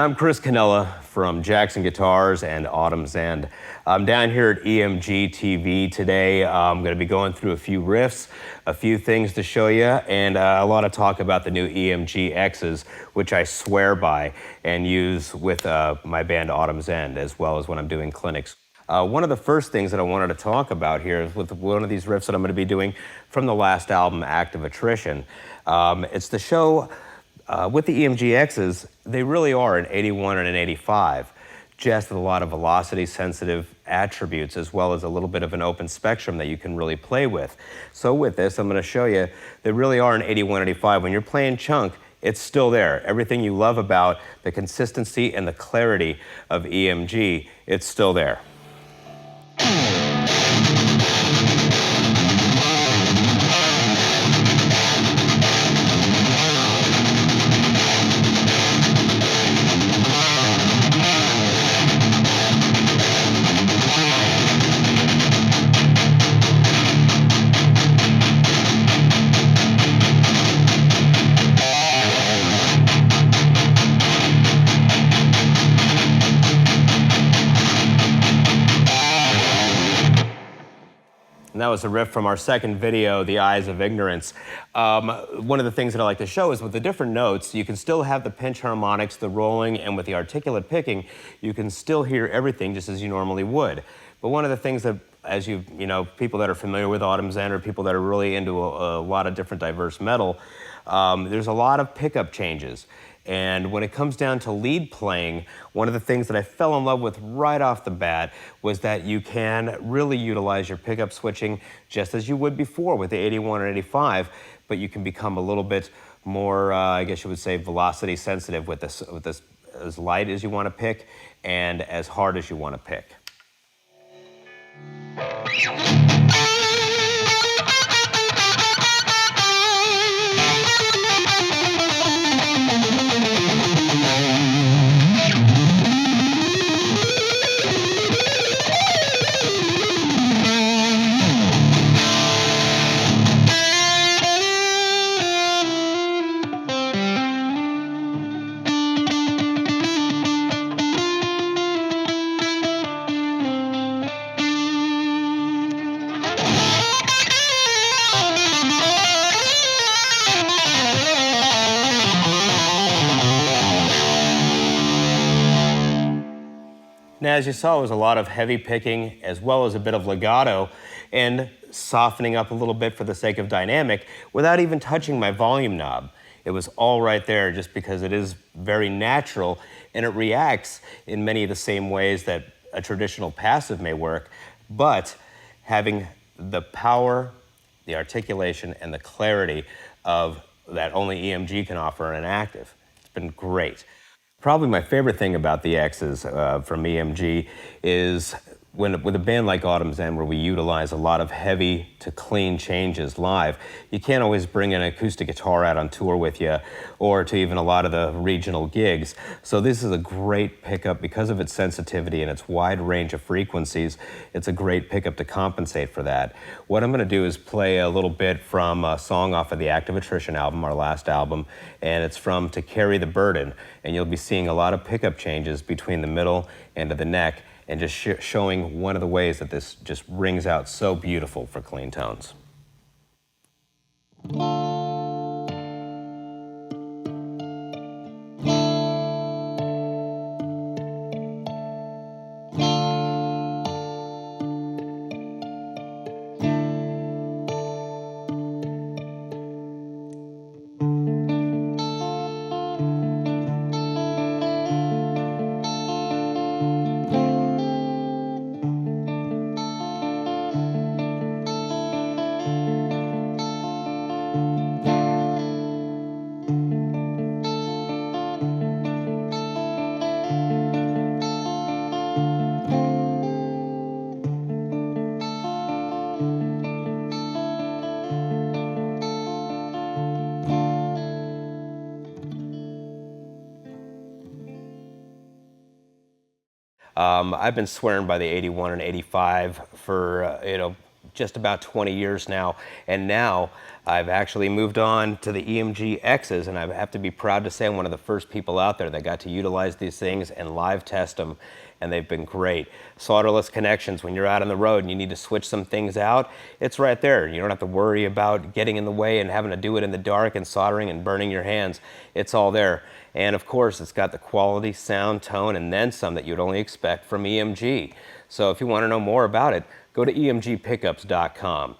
I'm Chris Cannella from Jackson Guitars and Autumn's End. I'm down here at EMGtv today. I'm going to be going through a few riffs, a few things to show you, and a lot of talk about the new EMG X's, which I swear by and use with my band Autumn's End, as well as when I'm doing clinics. One of the first things that I wanted to talk about here is with one of these riffs that I'm going to be doing from the last album, Act of Attrition. It's the show with the EMG X's. They really are an 81 and an 85, just with a lot of velocity sensitive attributes, as well as a little bit of an open spectrum that you can really play with. So with this, I'm going to show you they really are an 81, 85. When you're playing chunk, it's still there. Everything you love about the consistency and the clarity of EMG, it's still there. And that was a riff from our second video, The Eyes of Ignorance. One of the things that I like to show is with the different notes, you can still have the pinch harmonics, the rolling, and with the articulate picking, you can still hear everything just as you normally would. But one of the things that, as you know, people that are familiar with Autumn's End or people that are really into a lot of different diverse metal, there's a lot of pickup changes. And when it comes down to lead playing, one of the things that I fell in love with right off the bat was that you can really utilize your pickup switching just as you would before with the 81 or 85, but you can become a little bit more, I guess you would say, velocity sensitive with this as light as you want to pick and as hard as you want to pick. Now, as you saw, it was a lot of heavy picking as well as a bit of legato and softening up a little bit for the sake of dynamic without even touching my volume knob. It was all right there just because it is very natural and it reacts in many of the same ways that a traditional passive may work, but having the power, the articulation, and the clarity of that only EMG can offer in an active. It's been great. Probably my favorite thing about the X's from EMG is with a band like Autumn's End, where we utilize a lot of heavy to clean changes live, you can't always bring an acoustic guitar out on tour with you or to even a lot of the regional gigs. So this is a great pickup because of its sensitivity and its wide range of frequencies. It's a great pickup to compensate for that. What I'm going to do is play a little bit from a song off of the Act of Attrition album, our last album, and it's from To Carry the Burden. And you'll be seeing a lot of pickup changes between the middle and to the neck, and just showing one of the ways that this just rings out so beautiful for clean tones. I've been swearing by the 81 and 85 for, just about 20 years now. And now I've actually moved on to the EMG X's, and I have to be proud to say I'm one of the first people out there that got to utilize these things and live test them, and they've been great. Solderless connections, when you're out on the road and you need to switch some things out, it's right there. You don't have to worry about getting in the way and having to do it in the dark and soldering and burning your hands. It's all there. And of course, it's got the quality, sound, tone, and then some that you'd only expect from EMG. So if you want to know more about it, go to emgpickups.com.